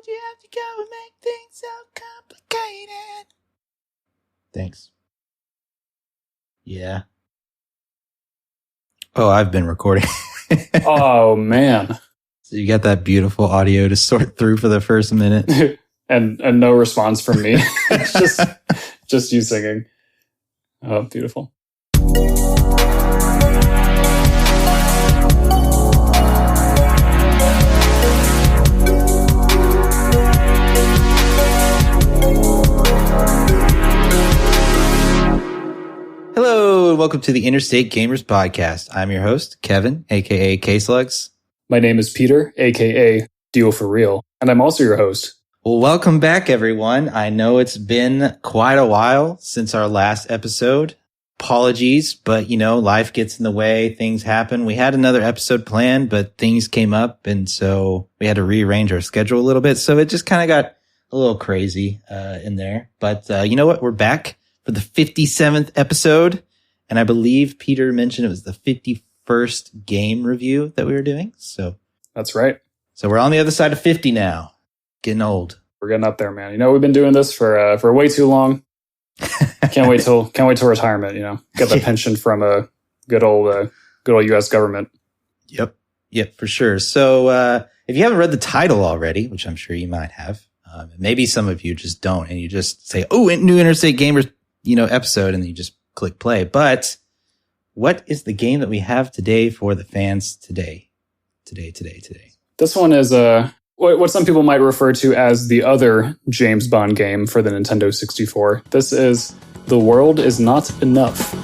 Why'd you have to go and make things so complicated? Thanks. Yeah. Oh, I've been recording. Oh, man. So you got that beautiful audio to sort through for the first minute. and no response from me. It's just you singing. Oh, beautiful. Hello, and welcome to the Interstate Gamers Podcast. I'm your host, Kevin, aka KSlugs. My name is Peter, aka Deal for Real, and I'm also your host. Well, welcome back, everyone. I know it's been quite a while since our last episode. Apologies, but life gets in the way. Things happen. We had another episode planned, but things came up, and so we had to rearrange our schedule a little bit. So it just kind of got a little crazy in there. But you know what? We're back for the 57th episode. And I believe Peter mentioned it was the 51st game review that we were doing. So that's right. So we're on the other side of 50 now. Getting old. We're getting up there, man. We've been doing this for way too long. Can't wait till retirement, Get the pension from a good old US government. Yep, for sure. So if you haven't read the title already, which I'm sure you might have, maybe some of you just don't, and you just say, "Oh, new Interstate Gamers, episode," and then you just click play. But what is the game that we have today for the fans today? This one is what some people might refer to as the other James Bond game for the Nintendo 64. This is The World Is Not Enough.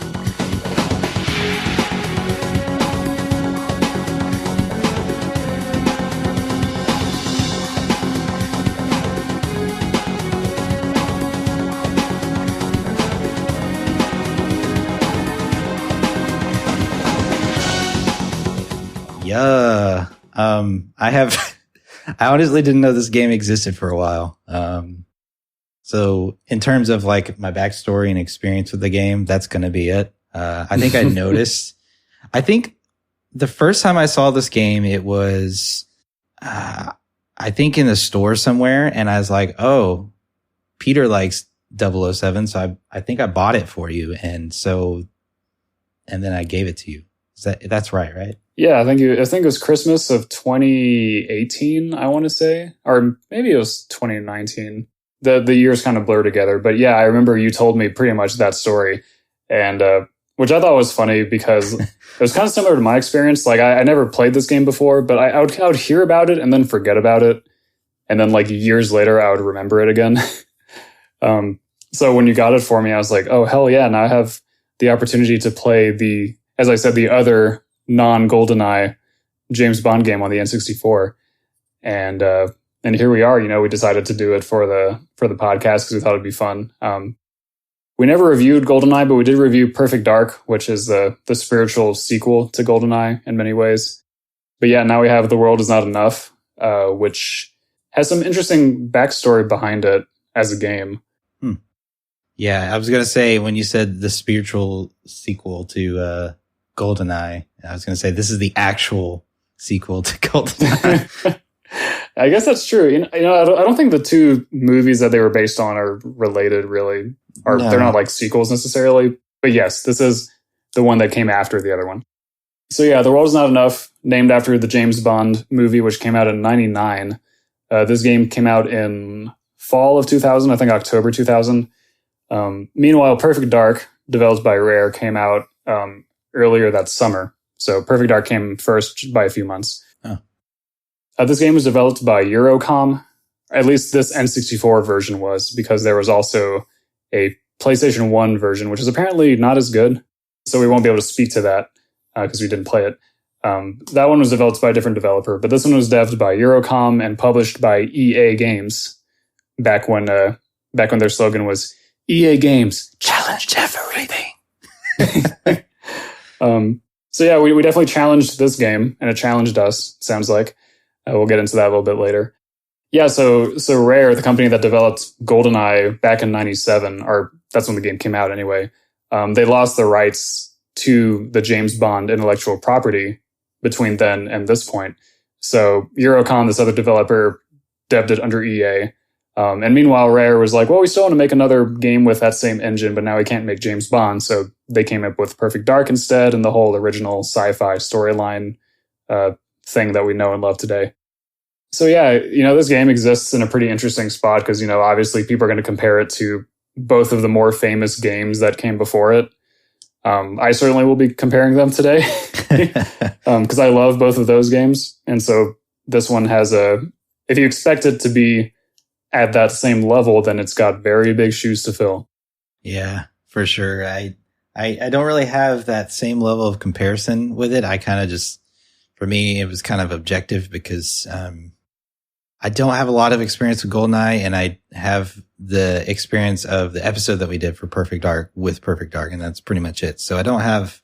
Yeah. I honestly didn't know this game existed for a while. So in terms of like my backstory and experience with the game, that's going to be it. I think I noticed, I think the first time I saw this game, it was, I think in the store somewhere, and I was like, oh, Peter likes 007. So I think I bought it for you. And then I gave it to you. That's right? Yeah, I think it was Christmas of 2018, I want to say, or maybe it was 2019. The years kind of blur together, but yeah, I remember you told me pretty much that story, and which I thought was funny because it was kind of similar to my experience. Like I never played this game before, but I would hear about it and then forget about it, and then like years later I would remember it again. So when you got it for me, I was like, oh hell yeah! Now I have the opportunity to play as I said, the other non-GoldenEye James Bond game on the N64. And here we are, we decided to do it for the podcast because we thought it'd be fun. We never reviewed GoldenEye, but we did review Perfect Dark, which is the spiritual sequel to GoldenEye in many ways. But yeah, now we have The World Is Not Enough, which has some interesting backstory behind it as a game. Yeah, I was going to say, when you said the spiritual sequel to GoldenEye, I was going to say this is the actual sequel to GoldenEye. I guess that's true. I don't think the two movies that they were based on are related, really. No. They're not like sequels necessarily. But yes, this is the one that came after the other one. So yeah, The World Is Not Enough, named after the James Bond movie, which came out in 1999. This game came out in fall of 2000, I think October 2000. Meanwhile, Perfect Dark, developed by Rare, came out earlier that summer. So Perfect Dark came first by a few months. Oh. This game was developed by Eurocom. At least this N64 version was, because there was also a PlayStation 1 version, which is apparently not as good. So we won't be able to speak to that because we didn't play it. That one was developed by a different developer, but this one was devved by Eurocom and published by EA Games back when their slogan was EA Games, challenge everything. So yeah, we definitely challenged this game, and it challenged us, it sounds like. We'll get into that a little bit later. Yeah, so Rare, the company that developed GoldenEye back in 97, or that's when the game came out anyway, they lost the rights to the James Bond intellectual property between then and this point. So Eurocom, this other developer, dubbed it under EA. And meanwhile, Rare was like, well, we still want to make another game with that same engine, but now we can't make James Bond. So they came up with Perfect Dark instead, and the whole original sci-fi storyline thing that we know and love today. So yeah, this game exists in a pretty interesting spot because, obviously people are going to compare it to both of the more famous games that came before it. I certainly will be comparing them today because I love both of those games. And so this one has if you expect it to be at that same level, then it's got very big shoes to fill. Yeah, for sure. I don't really have that same level of comparison with it. I kind of just, for me, it was kind of objective because I don't have a lot of experience with GoldenEye, and I have the experience of the episode that we did for Perfect Dark with Perfect Dark, and that's pretty much it. So I don't have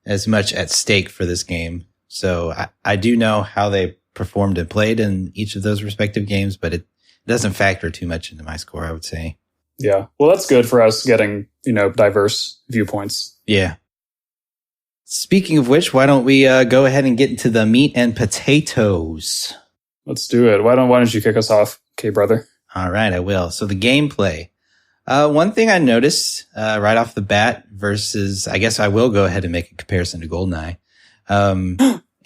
as much at stake for this game. So I do know how they performed and played in each of those respective games, but it doesn't factor too much into my score, I would say. Yeah. Well, that's good for us getting, diverse viewpoints. Yeah. Speaking of which, why don't we go ahead and get into the meat and potatoes? Let's do it. Why don't you kick us off, okay, brother? All right, I will. So the gameplay. One thing I noticed right off the bat versus, I guess I will go ahead and make a comparison to GoldenEye.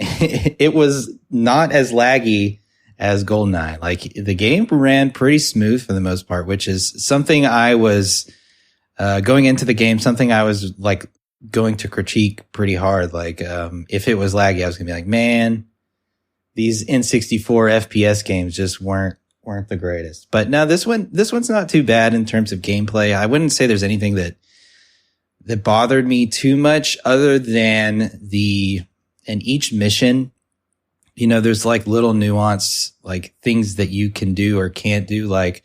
It was not as laggy as GoldenEye. Like, the game ran pretty smooth for the most part, which is something I was going into the game, something I was like going to critique pretty hard. Like, if it was laggy, I was gonna be like, man, these N64 FPS games just weren't the greatest. But no, this one's not too bad in terms of gameplay. I wouldn't say there's anything that bothered me too much other than in each mission, there's like little nuance, like things that you can do or can't do. Like,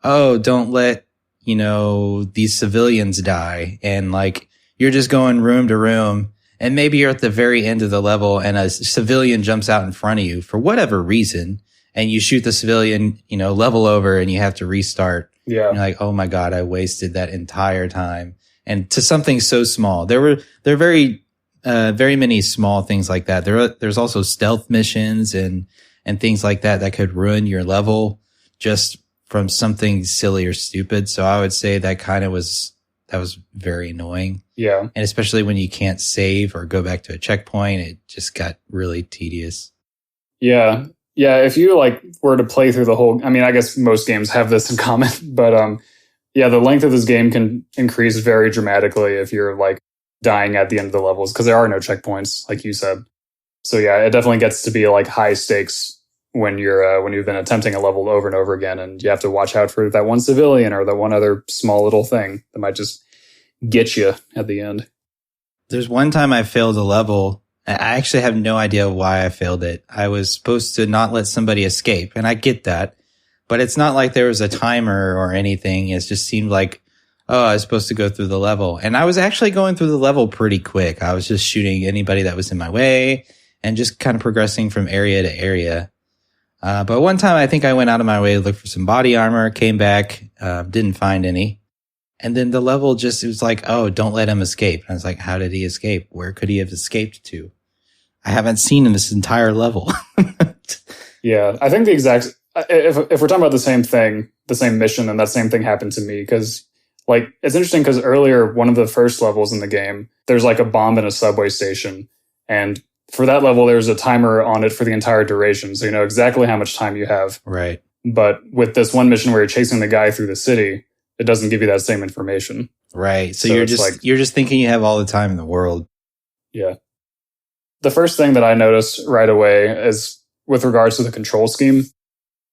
oh, don't let, these civilians die. And like, you're just going room to room. And maybe you're at the very end of the level and a civilian jumps out in front of you for whatever reason. And you shoot the civilian, level over and you have to restart. Yeah. And you're like, oh my God, I wasted that entire time. And to something so small, there are very many small things like that. There's also stealth missions and things like that could ruin your level just from something silly or stupid. So I would say that was very annoying. Yeah. And especially when you can't save or go back to a checkpoint, it just got really tedious. Yeah. Yeah. If you were to play through the whole, I guess most games have this in common, but the length of this game can increase very dramatically if you're dying at the end of the levels because there are no checkpoints, like you said. So yeah, it definitely gets to be high stakes when you've been attempting a level over and over again, and you have to watch out for that one civilian or that one other small little thing that might just get you at the end. There's one time I failed a level. I actually have no idea why I failed it. I was supposed to not let somebody escape, and I get that, but it's not like there was a timer or anything. It just seemed like, oh, I was supposed to go through the level. And I was actually going through the level pretty quick. I was just shooting anybody that was in my way and just kind of progressing from area to area. But one time I think I went out of my way to look for some body armor, came back, didn't find any. And then the level it was like, oh, don't let him escape. And I was like, how did he escape? Where could he have escaped to? I haven't seen him this entire level. Yeah, I think if we're talking about the same thing, the same mission, then that same thing happened to me because it's interesting because earlier, one of the first levels in the game, there's a bomb in a subway station. And for that level, there's a timer on it for the entire duration. So you know exactly how much time you have. Right. But with this one mission where you're chasing the guy through the city, it doesn't give you that same information. Right. So you're just thinking you have all the time in the world. Yeah. The first thing that I noticed right away is with regards to the control scheme.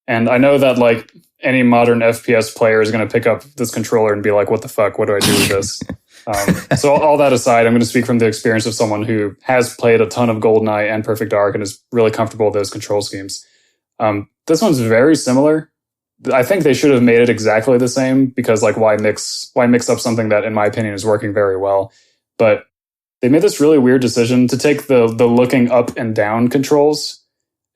And I know that any modern FPS player is going to pick up this controller and be like, what the fuck? What do I do with this? So all that aside, I'm going to speak from the experience of someone who has played a ton of GoldenEye and Perfect Dark and is really comfortable with those control schemes. This one's very similar. I think they should have made it exactly the same because why mix up something that, in my opinion, is working very well. But they made this really weird decision to take the looking up and down controls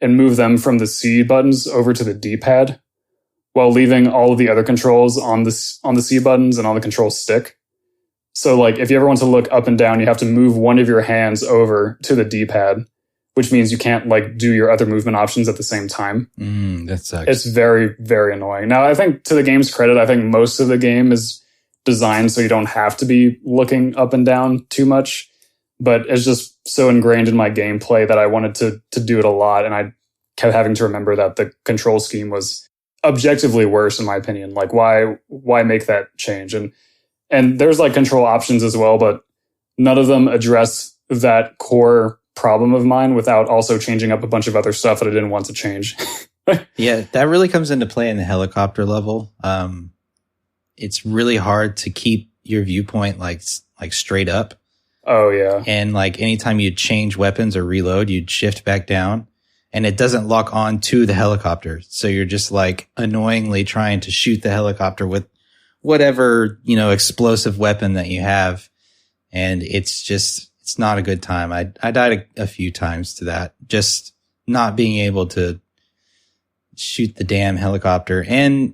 and move them from the C buttons over to the D-pad while leaving all of the other controls on the C buttons and on the control stick. So if you ever want to look up and down, you have to move one of your hands over to the D-pad which means you can't like do your other movement options at the same time. That sucks. It's very, very annoying. Now, I think to the game's credit, I think most of the game is designed so you don't have to be looking up and down too much. But it's just so ingrained in my gameplay that I wanted to do it a lot. And I kept having to remember that the control scheme was objectively worse, in my opinion. Like, why make that change? And there's like control options as well, but none of them address that core problem of mine without also changing up a bunch of other stuff that I didn't want to change. Yeah, that really comes into play in the helicopter level. It's really hard to keep your viewpoint like straight up. Oh yeah. And like anytime you change weapons or reload, you'd shift back down and it doesn't lock on to the helicopter. So you're just like annoyingly trying to shoot the helicopter with whatever, explosive weapon that you have. And it's not a good time. I died a few times to that, just not being able to shoot the damn helicopter. And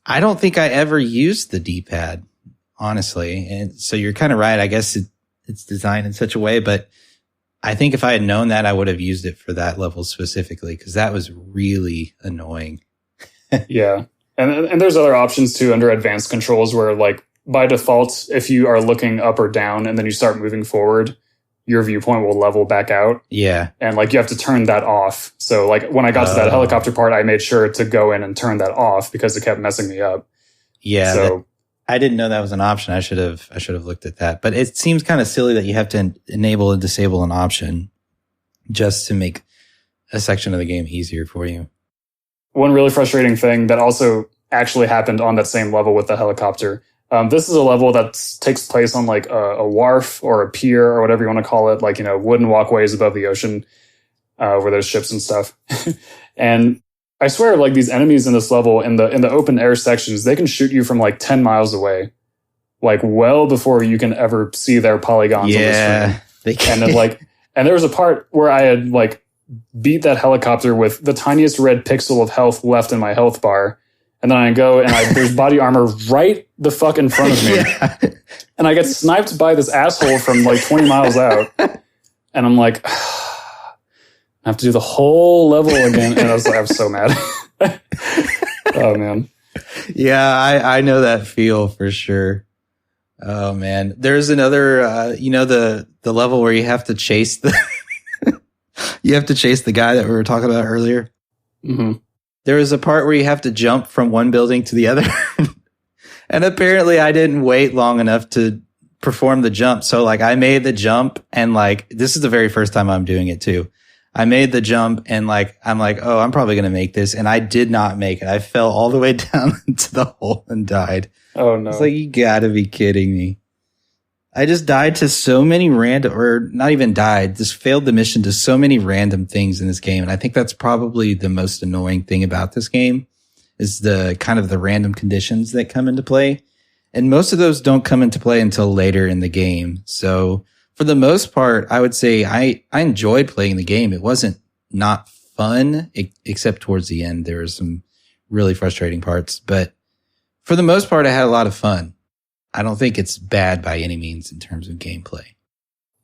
I don't think I ever used the D-pad, honestly. And so you're kind of right. I guess it's designed in such a way, but I think if I had known that, I would have used it for that level specifically, because that was really annoying. Yeah. And there's other options too under advanced controls where like by default, if you are looking up or down and then you start moving forward, your viewpoint will level back out. Yeah. And like you have to turn that off. So like when I got to that helicopter part, I made sure to go in and turn that off because it kept messing me up. Yeah. So I didn't know that was an option. I should have looked at that. But it seems kind of silly that you have to enable and disable an option just to make a section of the game easier for you. One really frustrating thing that also actually happened on that same level with the helicopter. This is a level that takes place on like a wharf or a pier or whatever you want to call it, like, wooden walkways above the ocean where there's ships and stuff. And I swear, like these enemies in this level in the open air sections, they can shoot you from like 10 miles away, like well before you can ever see their polygons on the screen. They can. And there was a part where I had like beat that helicopter with the tiniest red pixel of health left in my health bar. And then I go and there's body armor right the fuck in front of me. Yeah. And I get sniped by this asshole from like 20 miles out. And I'm like, I have to do the whole level again. And I was so mad. Oh, man. Yeah, I know that feel for sure. Oh, man. There's another, the level where you have to chase the guy that we were talking about earlier. Mm-hmm. There was a part where you have to jump from one building to the other. And apparently I didn't wait long enough to perform the jump. So like I made the jump and like, this is the very first time I'm doing it too. I made the jump and like, I'm like, oh, I'm probably going to make this. And I did not make it. I fell all the way down into the hole and died. Oh no. It's like, you gotta be kidding me. I just died to so many just failed the mission to so many random things in this game. And I think that's probably the most annoying thing about this game is the kind of the random conditions that come into play. And most of those don't come into play until later in the game. So for the most part, I would say I enjoyed playing the game. It wasn't not fun, except towards the end. There were some really frustrating parts, but for the most part, I had a lot of fun. I don't think it's bad by any means in terms of gameplay.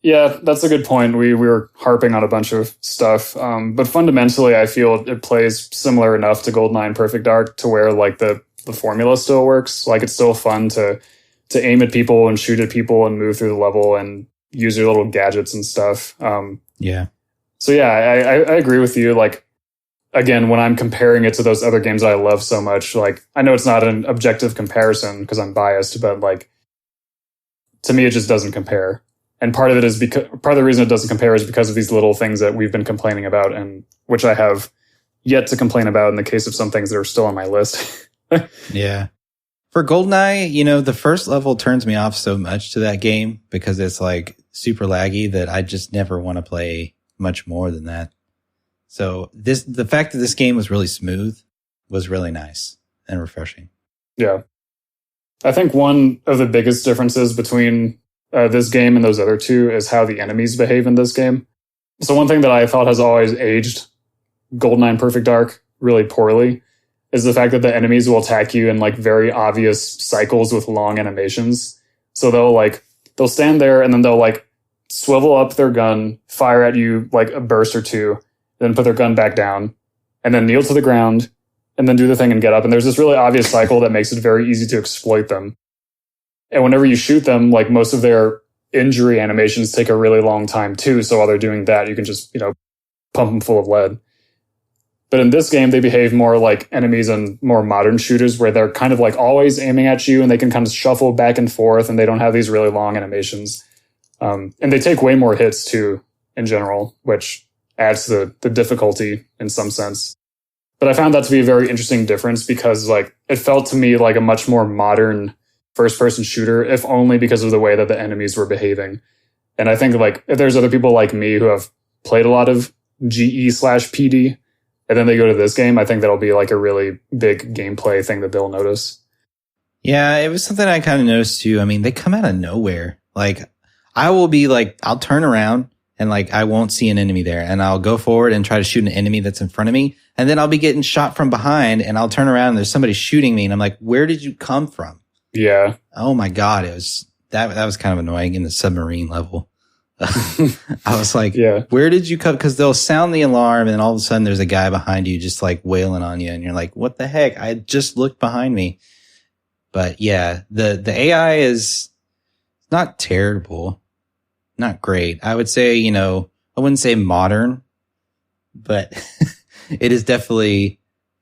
Yeah, that's a good point. We were harping on a bunch of stuff. But fundamentally, I feel it plays similar enough to GoldenEye Perfect Dark to where like the formula still works. Like it's still fun to aim at people and shoot at people and move through the level and use your little gadgets and stuff. Yeah. So yeah, I agree with you. Like, again, when I'm comparing it to those other games I love so much, like I know it's not an objective comparison because I'm biased, but like to me, it just doesn't compare. And part of it is part of the reason it doesn't compare is because of these little things that we've been complaining about and which I have yet to complain about in the case of some things that are still on my list. Yeah. For GoldenEye, the first level turns me off so much to that game because it's like super laggy that I just never want to play much more than that. So the fact that this game was really smooth was really nice and refreshing. Yeah. I think one of the biggest differences between this game and those other two is how the enemies behave in this game. So one thing that I thought has always aged GoldenEye Perfect Dark really poorly is the fact that the enemies will attack you in like very obvious cycles with long animations. So they'll stand there and then they'll like swivel up their gun, fire at you like a burst or two, then put their gun back down, and then kneel to the ground, and then do the thing and get up. And there's this really obvious cycle that makes it very easy to exploit them. And whenever you shoot them, like most of their injury animations take a really long time too. So while they're doing that, you can just, pump them full of lead. But in this game, they behave more like enemies in more modern shooters where they're kind of like always aiming at you and they can kind of shuffle back and forth and they don't have these really long animations. And they take way more hits too in general, which adds to the difficulty in some sense. But I found that to be a very interesting difference because like it felt to me like a much more modern first-person shooter, if only because of the way that the enemies were behaving. And I think like if there's other people like me who have played a lot of GE/PD, and then they go to this game, I think that'll be like a really big gameplay thing that they'll notice. Yeah, it was something I kind of noticed too. I mean, they come out of nowhere. Like, I will be like, I'll turn around and like, I won't see an enemy there. And I'll go forward and try to shoot an enemy that's in front of me. And then I'll be getting shot from behind and I'll turn around and there's somebody shooting me. And I'm like, where did you come from? Yeah. Oh my God. It was, that was kind of annoying in the submarine level. I was like, yeah. Where did you come? Because they'll sound the alarm and then all of a sudden there's a guy behind you just like wailing on you. And you're like, what the heck? I just looked behind me. But yeah, the AI is not terrible, not great. I would say, I wouldn't say modern, but it is definitely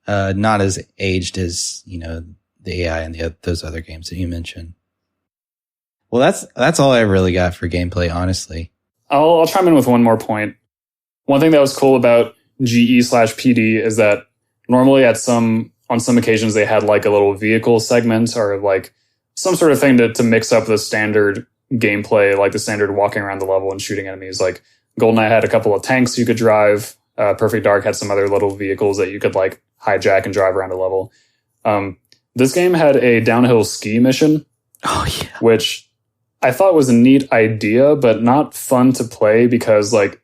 not as aged as, the AI and those other games that you mentioned. Well, that's all I really got for gameplay, honestly. I'll chime in with one more point. One thing that was cool about GE/PD is that normally on some occasions they had like a little vehicle segment or like some sort of thing to mix up the standard gameplay, like the standard walking around the level and shooting enemies. Like GoldenEye had a couple of tanks you could drive. Perfect Dark had some other little vehicles that you could like hijack and drive around a level. This game had a downhill ski mission, which I thought was a neat idea, but not fun to play because like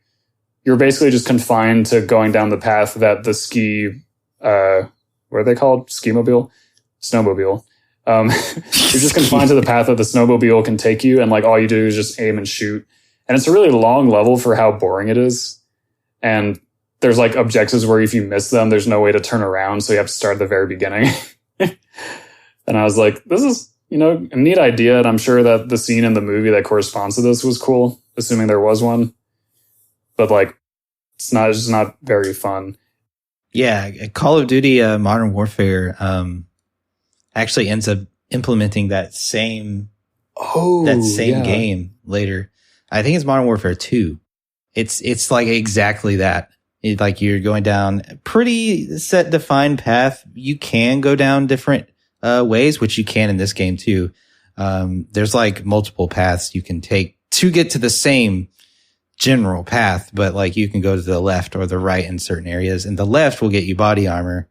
you're basically just confined to going down the path that the ski, what are they called? Ski-mobile? Snowmobile. You're just confined to the path that the snowmobile can take you. And like all you do is just aim and shoot. And it's a really long level for how boring it is. And there's like objectives where if you miss them, there's no way to turn around. So you have to start at the very beginning. And I was like, this is, a neat idea. And I'm sure that the scene in the movie that corresponds to this was cool, assuming there was one. But like, it's just not very fun. Yeah. Call of Duty Modern Warfare actually ends up implementing that same game later. I think it's Modern Warfare 2. It's like exactly that. Like you're going down a pretty set defined path. You can go down different ways, which you can in this game too. There's like multiple paths you can take to get to the same general path, but like you can go to the left or the right in certain areas, and the left will get you body armor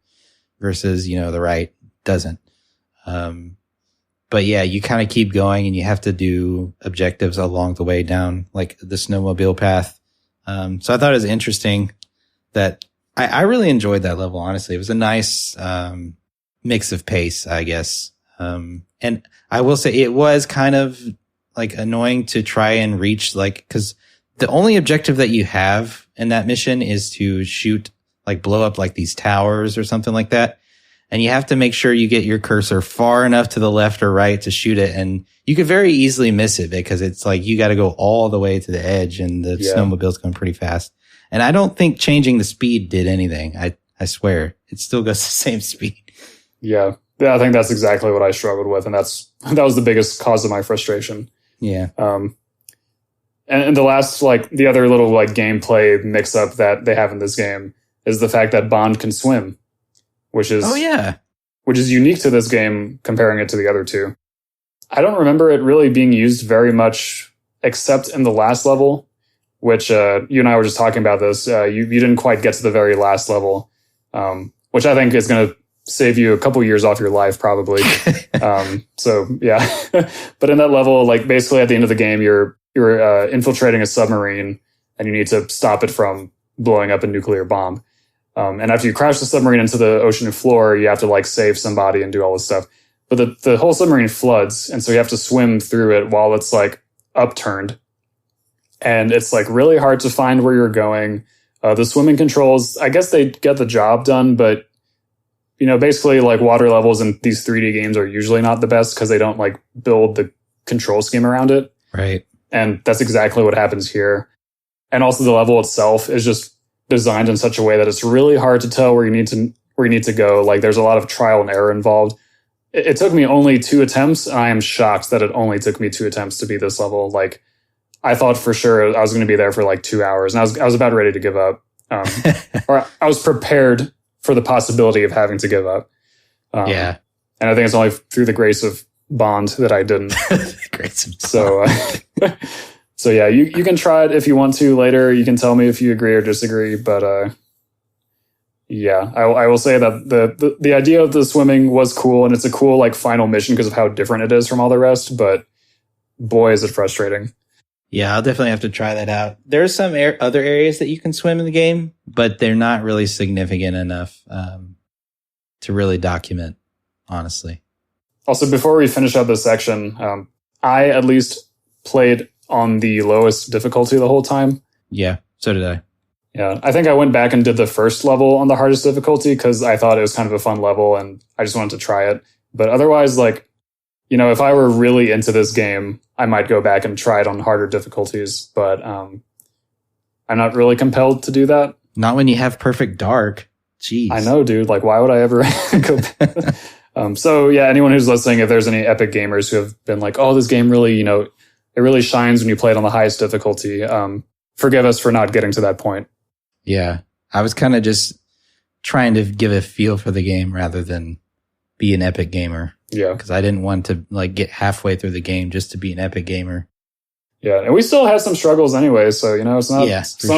versus, the right doesn't. But yeah, you kind of keep going and you have to do objectives along the way down like the snowmobile path. So I thought it was interesting that I really enjoyed that level. Honestly, it was a nice, mix of pace, I guess. And I will say it was kind of like annoying to try and reach cause the only objective that you have in that mission is to shoot, blow up these towers or something like that. And you have to make sure you get your cursor far enough to the left or right to shoot it. And you could very easily miss it because it's like you got to go all the way to the edge and the snowmobile's going pretty fast. And I don't think changing the speed did anything. I swear it still goes the same speed. Yeah. I think that's exactly what I struggled with. And that was the biggest cause of my frustration. Yeah. And the last, the other little, gameplay mix up that they have in this game is the fact that Bond can swim, which is unique to this game comparing it to the other two. I don't remember it really being used very much except in the last level, which, you and I were just talking about this. You didn't quite get to the very last level, which I think is going to save you a couple years off your life, probably. So yeah, but in that level, basically at the end of the game, you're infiltrating a submarine and you need to stop it from blowing up a nuclear bomb. And after you crash the submarine into the ocean floor, you have to save somebody and do all this stuff. But the whole submarine floods, and so you have to swim through it while it's upturned. and it's like really hard to find where you're going. The swimming controls, I guess they get the job done, but basically like water levels in these 3D games are usually not the best because they don't like build the control scheme around it. Right. And that's exactly what happens here. And also the level itself is just designed in such a way that it's really hard to tell where you need to go. Like there's a lot of trial and error involved. It took me only 2 attempts, and I am shocked that it only took me 2 attempts to beat this level. Like I thought for sure I was going to be there for like 2 hours, and I was about ready to give up. Or I was prepared for the possibility of having to give up. Yeah. And I think it's only through the grace of Bond that I didn't. Grace of Bond. So yeah, you can try it if you want to later. You can tell me if you agree or disagree. But yeah, I will say that the idea of the swimming was cool, and it's a cool like final mission because of how different it is from all the rest. But boy, is it frustrating. Yeah, I'll definitely have to try that out. There are some other areas that you can swim in the game, but they're not really significant enough to really document, honestly. Also, before we finish up this section, I at least played on the lowest difficulty the whole time. Yeah, so did I. Yeah, I think I went back and did the first level on the hardest difficulty because I thought it was kind of a fun level and I just wanted to try it. But otherwise, like, if I were really into this game, I might go back and try it on harder difficulties. But I'm not really compelled to do that. Not when you have Perfect Dark. Jeez. I know, dude. Like, why would I ever go back? So, yeah, anyone who's listening, if there's any Epic gamers who have been like, oh, this game really, it really shines when you play it on the highest difficulty. Forgive us for not getting to that point. Yeah. I was kind of just trying to give a feel for the game rather than be an Epic gamer. Yeah. Because I didn't want to like get halfway through the game just to be an Epic gamer. Yeah. And we still had some struggles anyway. So, it's not,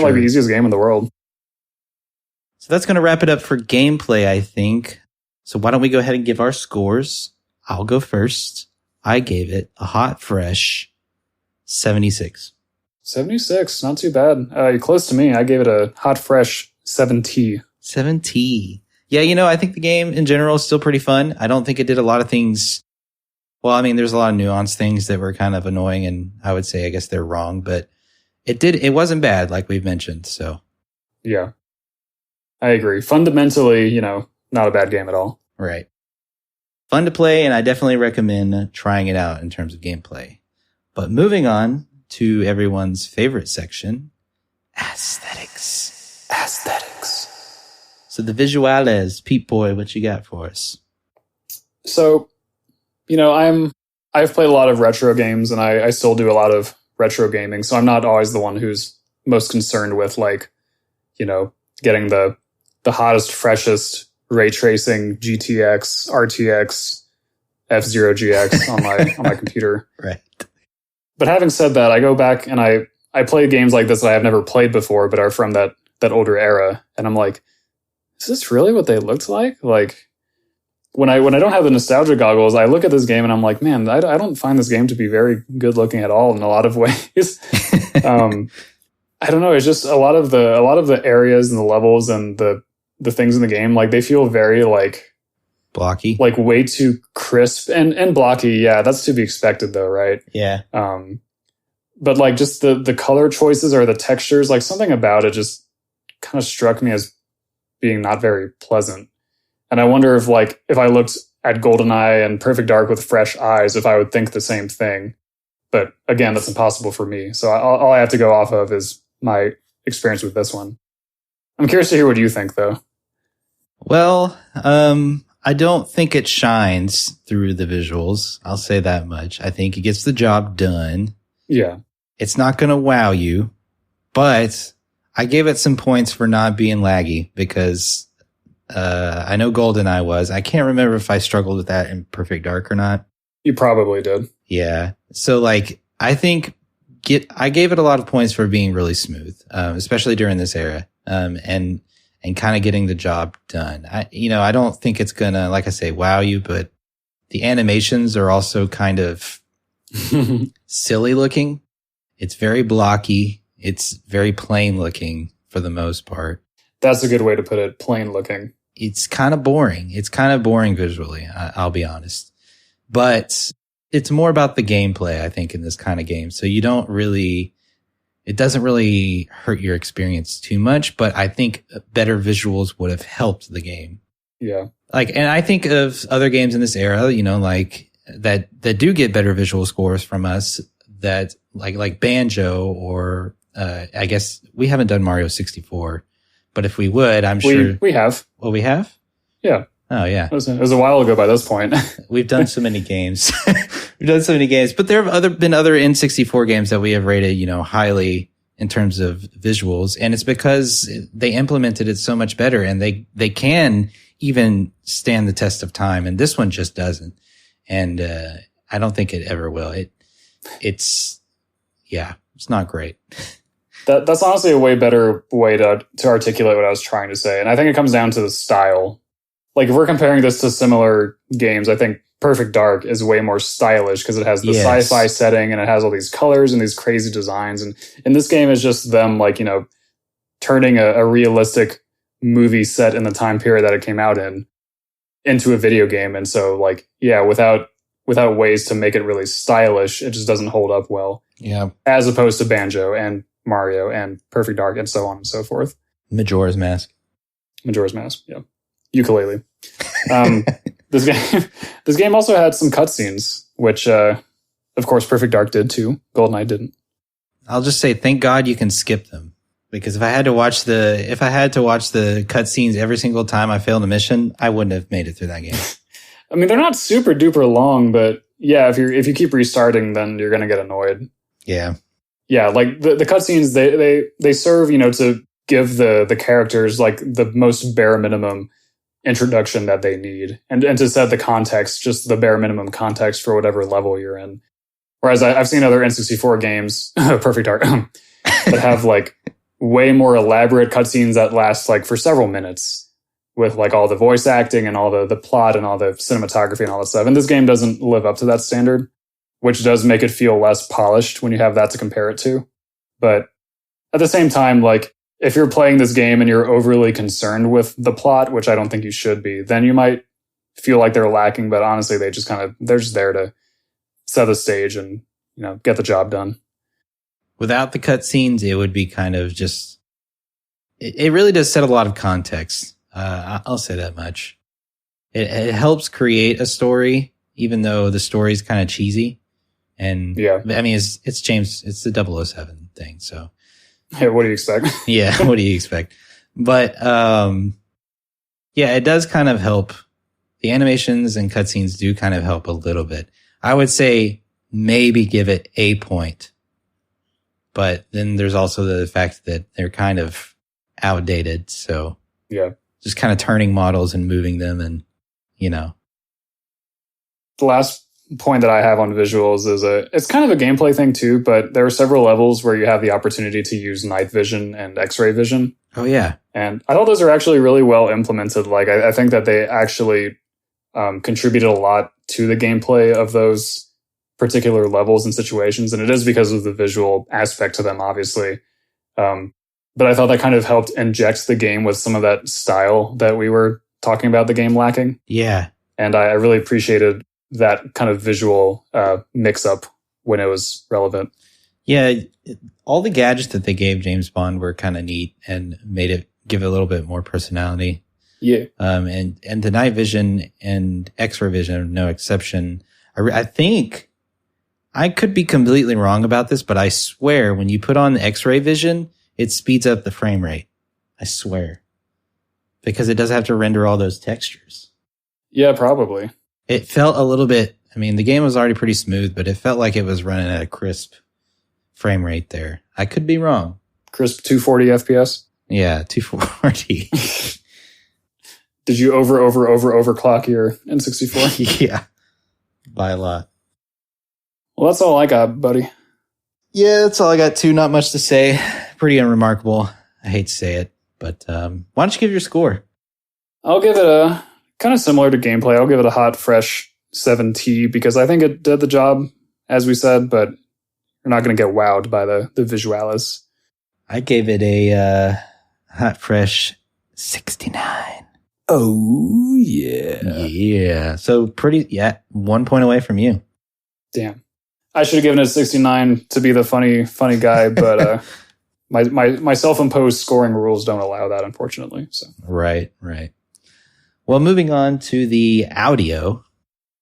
like the easiest game in the world. So that's going to wrap it up for gameplay, I think. So why don't we go ahead and give our scores? I'll go first. I gave it a hot, fresh 76. 76, not too bad. You're close to me. I gave it a hot, fresh 7T. 7T. Yeah, I think the game in general is still pretty fun. I don't think it did a lot of things. Well, I mean, there's a lot of nuanced things that were kind of annoying, and I would say, I guess they're wrong, but it wasn't bad, like we've mentioned, so. Yeah. I agree. Fundamentally, not a bad game at all. Right. Fun to play, and I definitely recommend trying it out in terms of gameplay. But moving on to everyone's favorite section, aesthetics. Aesthetics. So the visuales, Pete Boy, what you got for us? So, I've played a lot of retro games, and I still do a lot of retro gaming, so I'm not always the one who's most concerned with, like, getting the hottest, freshest ray tracing GTX, RTX, F-Zero GX on my computer. Right. But having said that, I go back and I play games like this that I've never played before, but are from that older era, and I'm like, is this really what they looked like? Like, when I don't have the nostalgia goggles, I look at this game and I'm like, man, I don't find this game to be very good looking at all in a lot of ways. I don't know. It's just a lot of the areas and the levels and the things in the game, like they feel very like blocky, like way too crisp and blocky. Yeah, that's to be expected though, right? Yeah. But like just the color choices or the textures, like something about it just kind of struck me as being not very pleasant. And I wonder if I looked at GoldenEye and Perfect Dark with fresh eyes, if I would think the same thing. But again, that's impossible for me. So all I have to go off of is my experience with this one. I'm curious to hear what you think, though. Well, I don't think it shines through the visuals. I'll say that much. I think it gets the job done. Yeah. It's not going to wow you, but I gave it some points for not being laggy because I know GoldenEye was. I can't remember if I struggled with that in Perfect Dark or not. You probably did. Yeah. So I think I gave it a lot of points for being really smooth, especially during this era, and kind of getting the job done. I don't think it's gonna, like I say, wow you, but the animations are also kind of silly looking. It's very blocky. It's very plain looking for the most part. That's a good way to put it. Plain looking. It's kind of boring. It's kind of boring visually. I'll be honest, but it's more about the gameplay, I think, in this kind of game. So you don't really, it doesn't really hurt your experience too much, but I think better visuals would have helped the game. Yeah. Like, and I think of other games in this era, you know, like that do get better visual scores from us, that like Banjo, or I guess we haven't done Mario 64, but if we would, I'm sure we have. Well, we have? Yeah. Oh yeah. It was a while ago by this point. We've done so many games. We've done so many games, but there have been other N64 games that we have rated, you know, highly in terms of visuals. And it's because they implemented it so much better, and they can even stand the test of time. And this one just doesn't. And, I don't think it ever will. It's not great. That's honestly a way better way to articulate what I was trying to say. And I think it comes down to the style. Like, if we're comparing this to similar games, I think Perfect Dark is way more stylish because it has the sci-fi setting and it has all these colors and these crazy designs. And in this game, it's just them, like, you know, turning a realistic movie set in the time period that it came out in into a video game. And so, like, yeah, without ways to make it really stylish, it just doesn't hold up well. Yeah. As opposed to Banjo and Mario and Perfect Dark and so on and so forth. Majora's Mask, yeah. Ukulele. This game also had some cutscenes, which, of course, Perfect Dark did too. GoldenEye didn't. I'll just say, thank God you can skip them, because if I had to watch the cutscenes every single time I failed a mission, I wouldn't have made it through that game. I mean, they're not super duper long, but yeah, if you keep restarting, then you're gonna get annoyed. Yeah. Yeah, like the cutscenes, they serve, you know, to give the characters like the most bare minimum introduction that they need, and to set the context, just the bare minimum context for whatever level you're in. Whereas I've seen other N64 games, Perfect Dark, that have like way more elaborate cutscenes that last like for several minutes, with like all the voice acting and all the plot and all the cinematography and all that stuff. And this game doesn't live up to that standard, which does make it feel less polished when you have that to compare it to. But at the same time, like, if you're playing this game and you're overly concerned with the plot, which I don't think you should be, then you might feel like they're lacking. But honestly, they're just there to set the stage and, you know, get the job done. Without the cutscenes, it would be kind of just, it really does set a lot of context. I'll say that much. It helps create a story, even though the story is kind of cheesy. And yeah, I mean, it's James, it's the 007 thing. So hey, what do you expect? Yeah. What do you expect? But, yeah, it does kind of help. The animations and cutscenes do kind of help a little bit. I would say maybe give it a point. But then there's also the fact that they're kind of outdated. So yeah, just kind of turning models and moving them, and, you know. The last point that I have on visuals is it's kind of a gameplay thing too, but there are several levels where you have the opportunity to use night vision and X-ray vision. Oh yeah. And I thought those are actually really well implemented. Like, I think that they actually contributed a lot to the gameplay of those particular levels and situations. And it is because of the visual aspect to them, obviously. But I thought that kind of helped inject the game with some of that style that we were talking about the game lacking. Yeah. And I really appreciated that kind of visual mix-up when it was relevant. Yeah, all the gadgets that they gave James Bond were kind of neat and made it give it a little bit more personality. Yeah. And the night vision and X-ray vision are no exception. I think, I could be completely wrong about this, but I swear when you put on the X-ray vision, it speeds up the frame rate. I swear. Because it doesn't have to render all those textures. Yeah, probably. It felt a little bit, I mean, the game was already pretty smooth, but it felt like it was running at a crisp frame rate there. I could be wrong. Crisp 240 FPS? Yeah, 240. Did you overclock your N64? Yeah, by a lot. Well, that's all I got, buddy. Yeah, that's all I got too. Not much to say. Pretty unremarkable. I hate to say it, but why don't you give your score? I'll give it a kind of similar to gameplay. I'll give it a hot, fresh 7T because I think it did the job, as we said, but you're not going to get wowed by the visualis. I gave it a hot, fresh 69. Oh, yeah. Yeah. So pretty, 1 point away from you. Damn. I should have given it a 69 to be the funny guy, but my self-imposed scoring rules don't allow that, unfortunately. So Right. Well, moving on to the audio,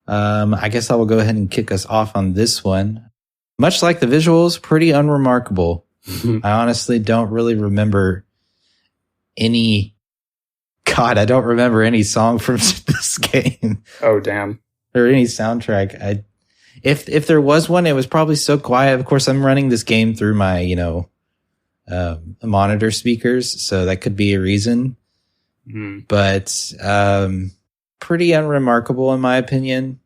I guess I will go ahead and kick us off on this one. Much like the visuals, pretty unremarkable. I honestly don't really remember any. God, I don't remember any song from this game. Oh, damn. Or any soundtrack. If there was one, it was probably so quiet. Of course, I'm running this game through my, monitor speakers, so that could be a reason. But pretty unremarkable in my opinion.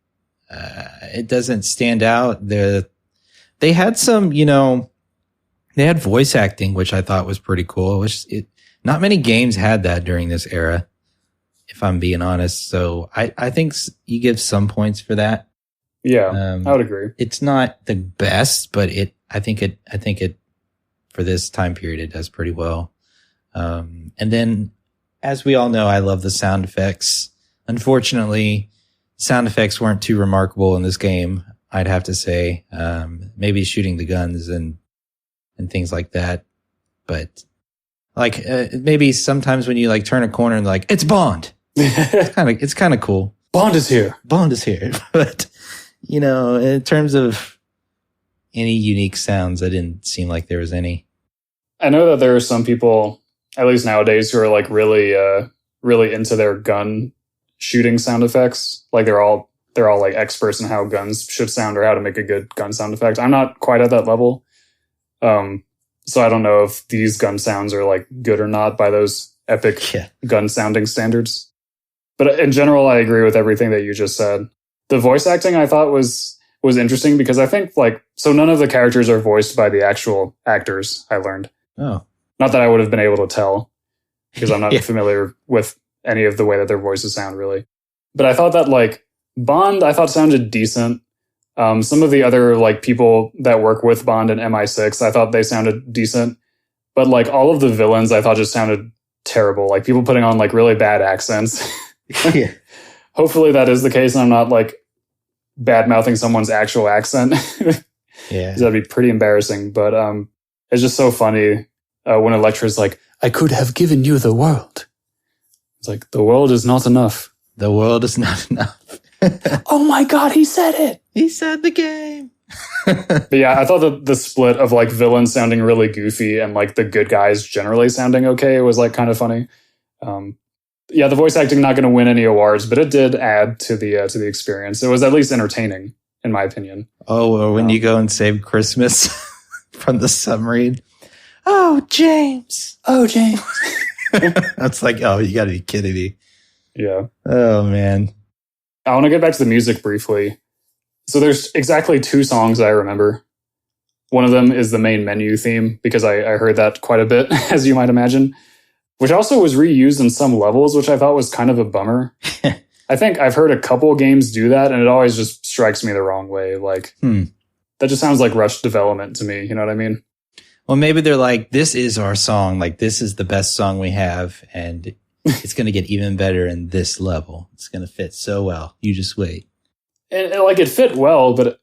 It doesn't stand out. They had some, they had voice acting, which I thought was pretty cool. Not many games had that during this era, if I'm being honest. So I think you give some points for that. Yeah, I would agree. It's not the best, but I think it for this time period, it does pretty well. And then, as we all know, I love the sound effects. Unfortunately, sound effects weren't too remarkable in this game, I'd have to say. Maybe shooting the guns and things like that. But maybe sometimes when you turn a corner and it's Bond. It's kind of cool. Bond is here. But in terms of any unique sounds, it didn't seem like there was any. I know that there are some people, at least nowadays, who are really into their gun shooting sound effects. They're all experts in how guns should sound or how to make a good gun sound effect. I'm not quite at that level. So I don't know if these gun sounds are good or not by those epic gun sounding standards. But in general, I agree with everything that you just said. The voice acting I thought was interesting because I think so none of the characters are voiced by the actual actors, I learned. Oh. Not that I would have been able to tell because I'm not familiar with any of the way that their voices sound really. But I thought that Bond I thought sounded decent. Some of the other people that work with Bond and MI6, I thought they sounded decent. But all of the villains I thought just sounded terrible. People putting on really bad accents. Yeah. Hopefully that is the case and I'm not bad-mouthing someone's actual accent. Yeah. That'd be pretty embarrassing. But it's just so funny when Elektra's I could have given you the world. It's the world is not enough. The world is not enough. Oh my God, he said it. He said the game. But yeah, I thought that the split of villains sounding really goofy and the good guys generally sounding okay was kind of funny. Yeah, the voice acting not going to win any awards, but it did add to the experience. It was at least entertaining, in my opinion. Oh, or when you go and save Christmas from the submarine. Oh, James. That's oh, you got to be kidding me. Yeah. Oh, man. I want to get back to the music briefly. So there's exactly 2 songs I remember. One of them is the main menu theme, because I heard that quite a bit, as you might imagine, which also was reused in some levels, which I thought was kind of a bummer. I think I've heard a couple games do that, and it always just strikes me the wrong way. That just sounds like rushed development to me. You know what I mean? Well, maybe they're this is our song. This is the best song we have, and it's going to get even better in this level. It's going to fit so well. You just wait. And it fit well, but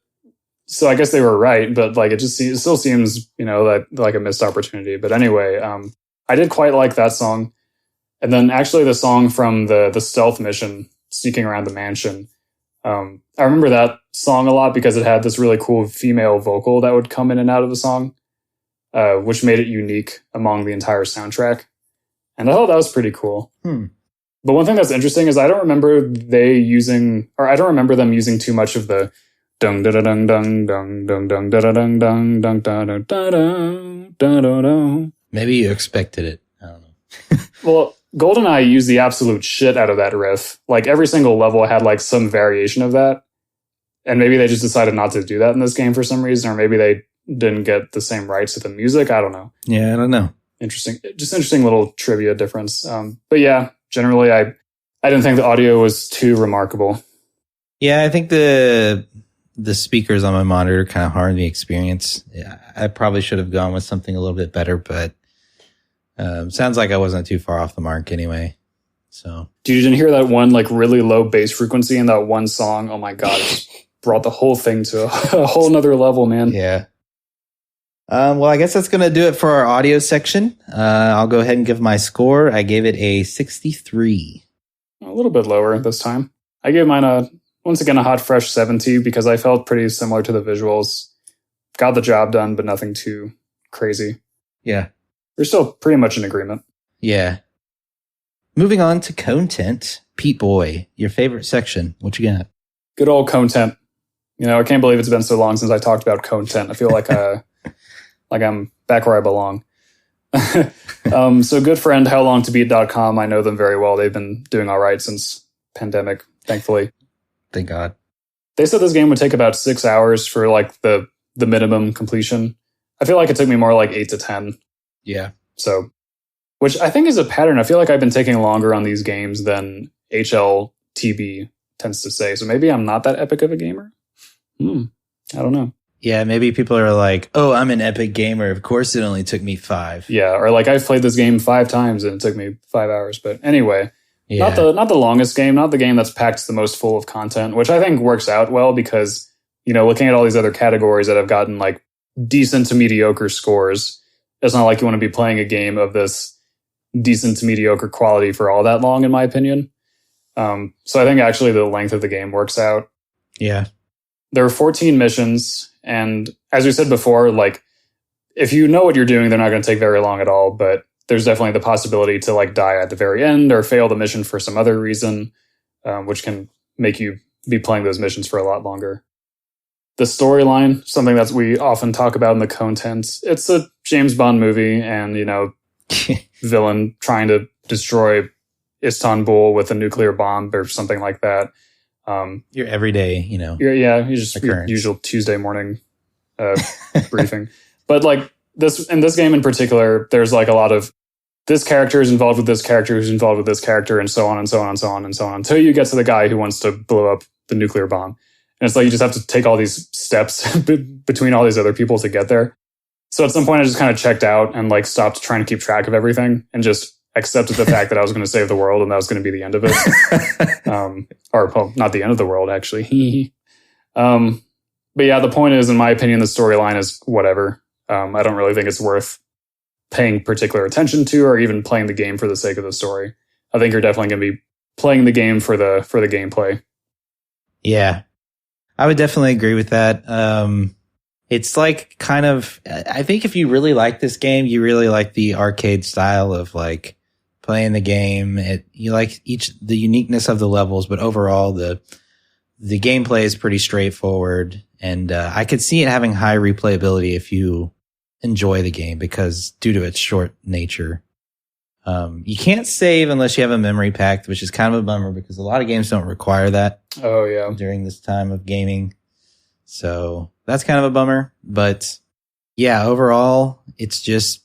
so I guess they were right. But it still seems that a missed opportunity. But anyway, I did quite like that song, and then actually the song from the stealth mission, sneaking around the mansion. I remember that song a lot because it had this really cool female vocal that would come in and out of the song, which made it unique among the entire soundtrack. And I thought that was pretty cool. But one thing that's interesting is I don't remember them using too much of the dung da da dung dung dung dung dung da da dung dung dung da da da da da da. Maybe you expected it. I don't know. Well, GoldenEye used the absolute shit out of that riff. Every single level had some variation of that. And maybe they just decided not to do that in this game for some reason, or maybe they didn't get the same rights to the music. I don't know. Yeah, I don't know. Interesting little trivia difference. But yeah, generally I didn't think the audio was too remarkable. Yeah, I think the speakers on my monitor kind of harmed the experience. Yeah, I probably should have gone with something a little bit better, but sounds like I wasn't too far off the mark anyway. So, dude, you didn't hear that one really low bass frequency in that one song? Oh my God, it's brought the whole thing to a whole nother level, man. Yeah. Well, I guess that's going to do it for our audio section. I'll go ahead and give my score. I gave it a 63. A little bit lower this time. I gave mine once again a hot, fresh 70 because I felt pretty similar to the visuals. Got the job done, but nothing too crazy. Yeah. We're still pretty much in agreement. Yeah. Moving on to content. Pete Boy, your favorite section. What you got? Good old content. I can't believe it's been so long since I talked about content. I feel like like I'm back where I belong. So good friend, howlongtobeat.com. I know them very well. They've been doing all right since pandemic, thankfully. Thank God. They said this game would take about 6 hours for like the minimum completion. I feel like it took me more like 8 to 10. Yeah. So, which I think is a pattern. I feel like I've been taking longer on these games than HLTB tends to say. So maybe I'm not that epic of a gamer. I don't know. Yeah, maybe people are like, oh, I'm an epic gamer. Of course it only took me 5. Yeah, or like I've played this game 5 times and it took me 5 hours. But anyway, yeah. not the longest game, not the game that's packed the most full of content, which I think works out well because, looking at all these other categories that have gotten like decent to mediocre scores, it's not like you want to be playing a game of this decent to mediocre quality for all that long, in my opinion. So I think actually the length of the game works out. Yeah. There are 14 missions. And as we said before, like if you know what you're doing, they're not going to take very long at all. But there's definitely the possibility to like die at the very end or fail the mission for some other reason, which can make you be playing those missions for a lot longer. The storyline, something that we often talk about in the content, it's a James Bond movie and, villain trying to destroy Istanbul with a nuclear bomb or something like that. Your everyday, you're just your usual Tuesday morning briefing. But like in this game in particular, there's like a lot of this character is involved with this character who's involved with this character and so on and so on and so on and so on until you get to the guy who wants to blow up the nuclear bomb. And it's like you just have to take all these steps between all these other people to get there. So at some point I just kind of checked out and like stopped trying to keep track of everything and just accepted the fact that I was going to save the world and that was going to be the end of it. Or well, not the end of the world, actually. But yeah, the point is, in my opinion, the storyline is whatever. I don't really think it's worth paying particular attention to or even playing the game for the sake of the story. I think you're definitely going to be playing the game for the gameplay. Yeah. I would definitely agree with that. It's like kind of, I think if you really like this game, you really like the arcade style of like playing the game. You like the uniqueness of the levels, but overall the gameplay is pretty straightforward. And I could see it having high replayability if you enjoy the game because due to its short nature. You can't save unless you have a memory pack, which is kind of a bummer because a lot of games don't require that. Oh, yeah. During this time of gaming. So that's kind of a bummer. But yeah, overall, it's just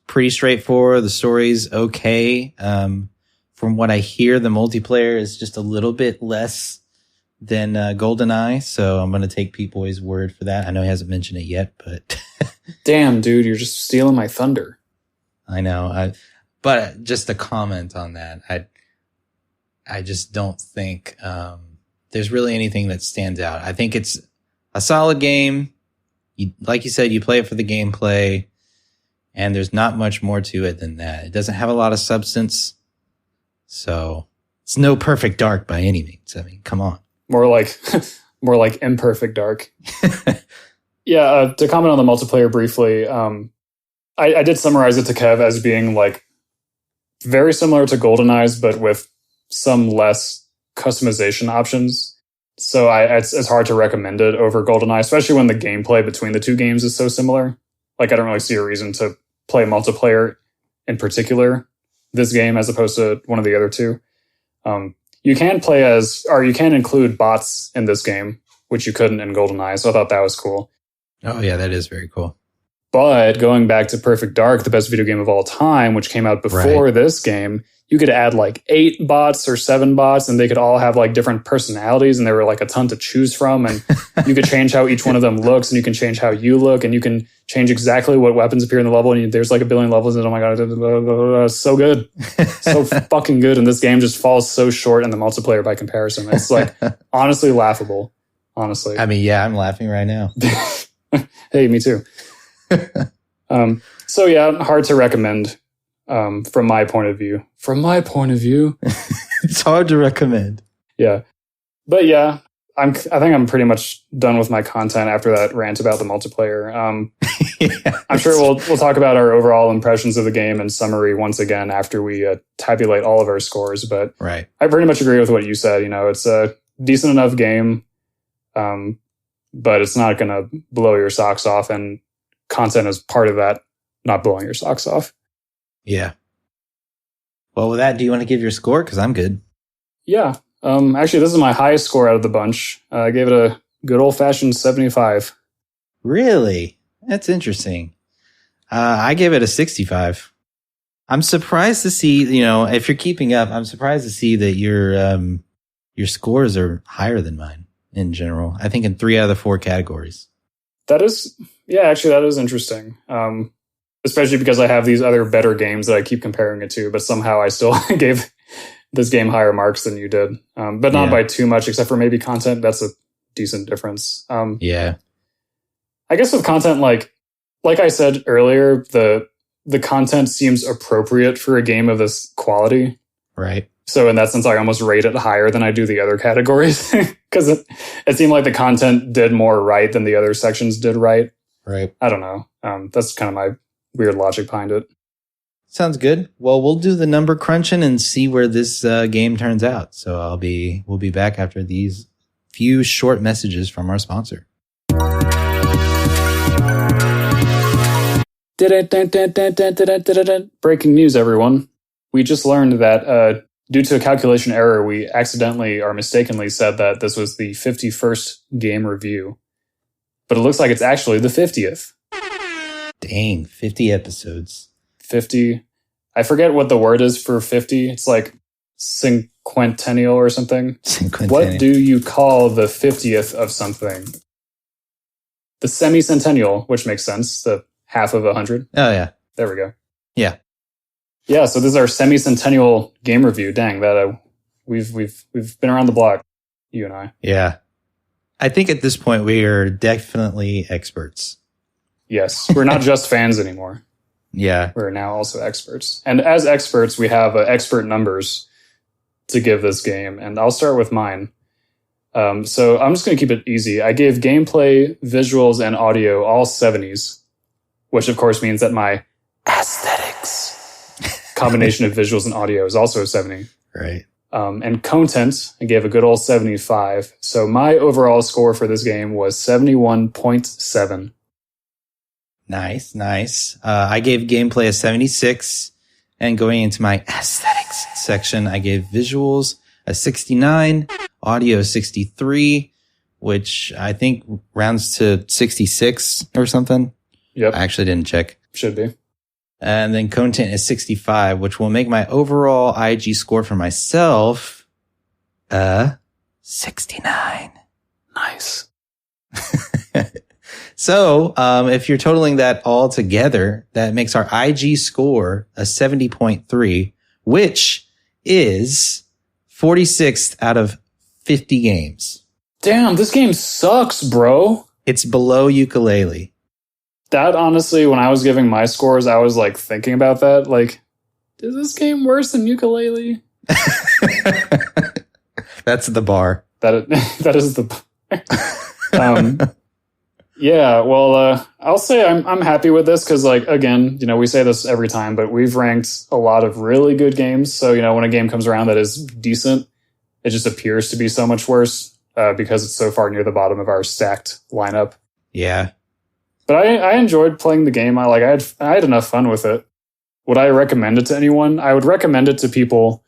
pretty straightforward. The story's okay. From what I hear, the multiplayer is just a little bit less than GoldenEye. So I'm going to take Pete Boy's word for that. I know he hasn't mentioned it yet, but damn, dude, you're just stealing my thunder. I know. But just a comment on that. I just don't think there's really anything that stands out. I think it's a solid game. Like you said, you play it for the gameplay, and there's not much more to it than that. It doesn't have a lot of substance, so it's no Perfect Dark by any means. I mean, come on. More like Imperfect Dark. Yeah, to comment on the multiplayer briefly, I did summarize it to Kev as being like very similar to GoldenEye's, but with some less customization options. So it's hard to recommend it over GoldenEye, especially when the gameplay between the two games is so similar. Like, I don't really see a reason to play multiplayer in particular this game as opposed to one of the other two. You can include bots in this game, which you couldn't in GoldenEye. So I thought that was cool. Oh yeah, that is very cool. But going back to Perfect Dark, the best video game of all time, which came out before this game, you could add like 8 bots or 7 bots, and they could all have like different personalities, and there were like a ton to choose from. And you could change how each one of them looks, and you can change how you look, and you can change exactly what weapons appear in the level. And there's like a billion levels, and oh my god, so good, so fucking good. And this game just falls so short in the multiplayer by comparison. It's like honestly laughable. honestly. I mean, yeah, I'm laughing right now. Hey, me too. So yeah, hard to recommend from my point of view. From my point of view. It's hard to recommend. Yeah. But yeah, I think I'm pretty much done with my content after that rant about the multiplayer. Yeah, I'm sure we'll talk about our overall impressions of the game and summary once again after we tabulate all of our scores. But right. I pretty much agree with what you said. You know, it's a decent enough game, but it's not going to blow your socks off, and content is part of that, not blowing your socks off. Yeah. Well, with that, do you want to give your score? Because I'm good. Yeah. Actually, this is my highest score out of the bunch. I gave it a good old-fashioned 75. Really? That's interesting. I gave it a 65. I'm surprised to see, you know, if you're keeping up, I'm surprised to see that your scores are higher than mine in general. I think in 3 out of the 4 categories. That is interesting. Especially because I have these other better games that I keep comparing it to, but somehow I still gave this game higher marks than you did. But not by too much, except for maybe content. That's a decent difference. Yeah. I guess with content, like I said earlier, the content seems appropriate for a game of this quality. Right. So in that sense, I almost rate it higher than I do the other categories because it seemed like the content did more right than the other sections did right. Right. I don't know. That's kind of my weird logic behind it. Sounds good. Well, we'll do the number crunching and see where this game turns out. So we'll be back after these few short messages from our sponsor. Breaking news, everyone. We just learned that due to a calculation error, we accidentally or mistakenly said that this was the 51st game review. But it looks like it's actually the 50th. Dang, 50 episodes. 50. I forget what the word is for 50. It's like cinquentennial or something. Cinquentennial. What do you call the 50th of something? The semi-centennial, which makes sense. The half of 100. Oh, yeah. There we go. Yeah. Yeah, so this is our semi-centennial game review. Dang, that we've been around the block, you and I. Yeah. I think at this point we are definitely experts. Yes, we're not just fans anymore. Yeah. We're now also experts. And as experts, we have expert numbers to give this game. And I'll start with mine. So I'm just going to keep it easy. I gave gameplay, visuals, and audio all 70s, which of course means that my aesthetics combination of visuals and audio is also a 70. Right. And content, I gave a good old 75. So my overall score for this game was 71.7. Nice, nice. I gave gameplay a 76, and going into my aesthetics section, I gave visuals a 69, audio 63, which I think rounds to 66 or something. Yep. I actually didn't check. Should be. And then content is 65, which will make my overall IG score for myself 69. Nice. So, if you're totaling that all together, that makes our IG score a 70.3, which is 46th out of 50 games. Damn, this game sucks, bro. It's below Ukulele. That honestly, when I was giving my scores, I was like thinking about that. Like, is this game worse than Ukulele? That's the bar. That is the bar. Yeah, well, I'll say I'm happy with this because, like, again, you know, we say this every time, but we've ranked a lot of really good games. So, you know, when a game comes around that is decent, it just appears to be so much worse because it's so far near the bottom of our stacked lineup. Yeah. But I enjoyed playing the game. I had enough fun with it. Would I recommend it to anyone? I would recommend it to people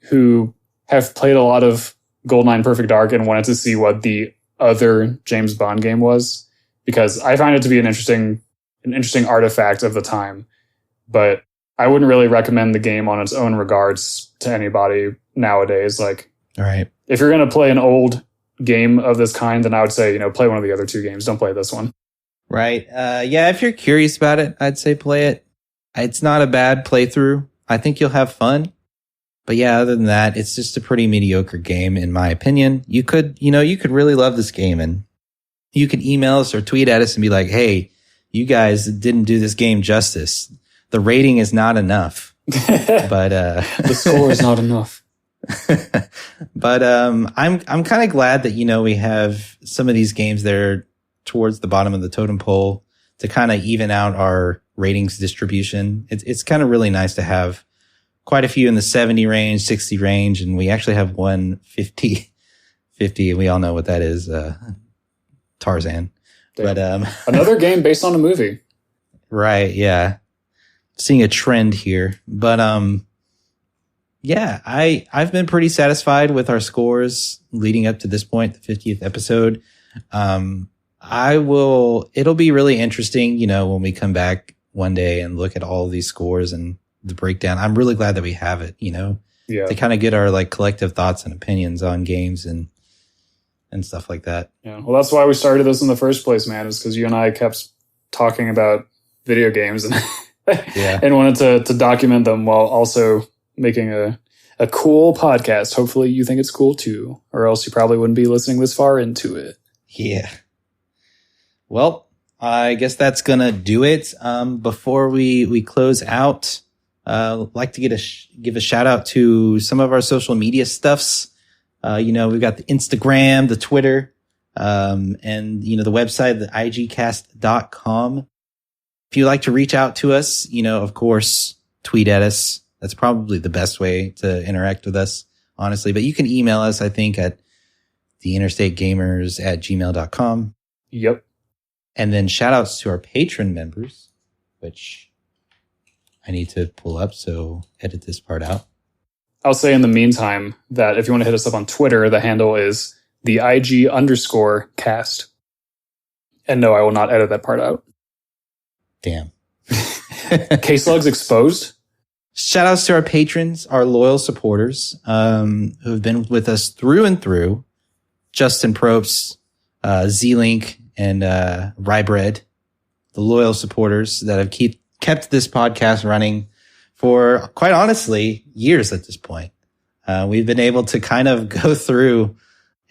who have played a lot of GoldenEye Perfect Dark and wanted to see what the other James Bond game was. Because I find it to be an interesting artifact of the time, but I wouldn't really recommend the game on its own regards to anybody nowadays. Like, all right, if you're going to play an old game of this kind, then I would say, you know, play one of the other two games. Don't play this one. Right. Yeah, if you're curious about it, I'd say play it. It's not a bad playthrough. I think you'll have fun, But yeah, other than that, it's just a pretty mediocre game, in my opinion. You could really love this game, and you can email us or tweet at us and be like, hey, you guys didn't do this game justice. The rating is not enough. But the score is not enough. But I'm kind of glad that, we have some of these games that are towards the bottom of the totem pole to kind of even out our ratings distribution. It's kind of really nice to have quite a few in the 70 range, 60 range, and we actually have one 50. We all know what that is, Tarzan. Damn. But another game based on a movie. Right, yeah. Seeing a trend here. But yeah, I've been pretty satisfied with our scores leading up to this point, the 50th episode. It'll be really interesting, when we come back one day and look at all of these scores and the breakdown. I'm really glad that we have it, to kind of get our like collective thoughts and opinions on games and stuff like that. Yeah. Well, that's why we started this in the first place, man, is because you and I kept talking about video games and and wanted to document them while also making a cool podcast. Hopefully you think it's cool too, or else you probably wouldn't be listening this far into it. Yeah. Well, I guess that's going to do it. Before we close out, I'd like to give a shout out to some of our social media stuffs. We've got the Instagram, the Twitter, and, the website, the igcast.com. If you'd like to reach out to us, of course, tweet at us. That's probably the best way to interact with us, honestly. But you can email us, I think, at theinterstategamers@gmail.com. Yep. And then shout outs to our patron members, which I need to pull up, so edit this part out. I'll say in the meantime that if you want to hit us up on Twitter, the handle is the IG_cast. And no, I will not edit that part out. Damn. KSlugs exposed. Shout outs to our patrons, our loyal supporters, who have been with us through and through. Justin Probst, Z-Link, and Rybread, the loyal supporters that have kept this podcast running for, quite honestly, years at this point. We've been able to kind of go through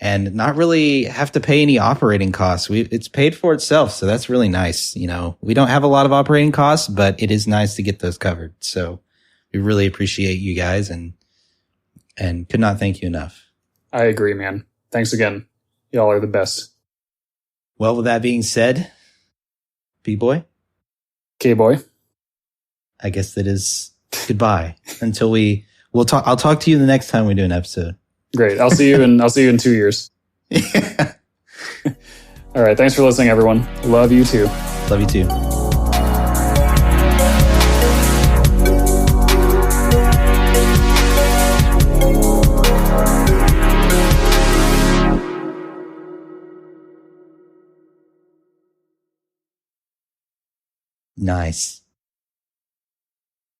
and not really have to pay any operating costs. It's paid for itself, so that's really nice. We don't have a lot of operating costs, but it is nice to get those covered. So we really appreciate you guys and could not thank you enough. I agree, man. Thanks again. Y'all are the best. Well, with that being said, B-boy, K-boy, I guess that is goodbye until we'll talk. I'll talk to you the next time we do an episode. Great. I'll see you in 2 years. Yeah. All right. Thanks for listening, everyone. Love you too. Love you too. Nice.